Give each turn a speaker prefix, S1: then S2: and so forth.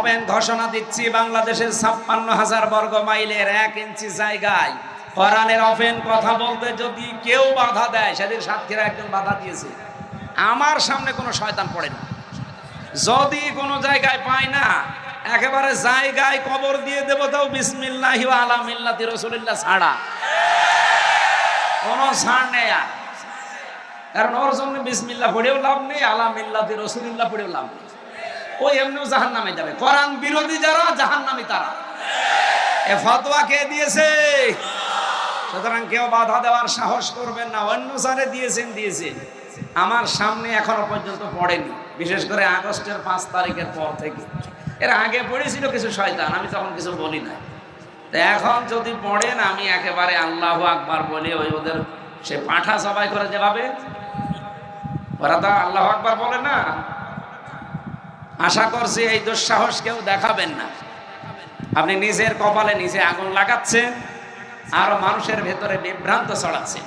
S1: Open ঘোষণা দিচ্ছি, বাংলাদেশের 56,000 বর্গ মাইলের 1 ইঞ্চি জায়গায় কোরআনের ওপেন কথা বলতে যদি কেউ বাধা দেয়, সেদিন সাতক্ষীরা একজন বাধা দিয়েছে, আমার সামনে কোনো শয়তান পড়ে না। যদি কোনো জায়গায় পায় না, একেবারে জায়গায় কবর দিয়ে দেব, তাও বিসমিল্লাহি ওয়া আলা মিল্লাতি রাসূলিল্লাহ ছাড়া কোনো ছাড় নেই। আর কারণ ওর জন্য বিসমিল্লাহ পড়েও লাভ নেই, আলা মিল্লাতি রাসূলিল্লাহ পড়েও লাভ নেই। ওই এমনিও জাহান্নামে যাবে। কোরআন বিরোধী যারা, জাহান্নামী তারা। এ ফতোয়া কে দিয়েছে? সুতরাং কেউ বাধা দেওয়ার সাহস করবেন না। অন্য স্যারে দিয়েছেন, আমার সামনে এখনো পর্যন্ত পড়েনি, বিশেষ করে আগস্টের 5 তারিখের পর থেকে। এর আগে পড়েছিল কিছু শয়তান, আমি তখন কিছু বলি না। তো এখন যদি পড়েন, আমি একেবারে আল্লাহু আকবার বলে ওই ওদের সে পাঁঠা সবাই করে যেভাবে ওরা তো আল্লাহু আকবার বলে না, আশা করছি এই দুঃসাহস কেউ দেখাবেন না। আপনি নিজের কপালে নিজে আগুন লাগাচ্ছেন আর মানুষের ভেতরে বিভ্রান্ত ছড়াচ্ছেন।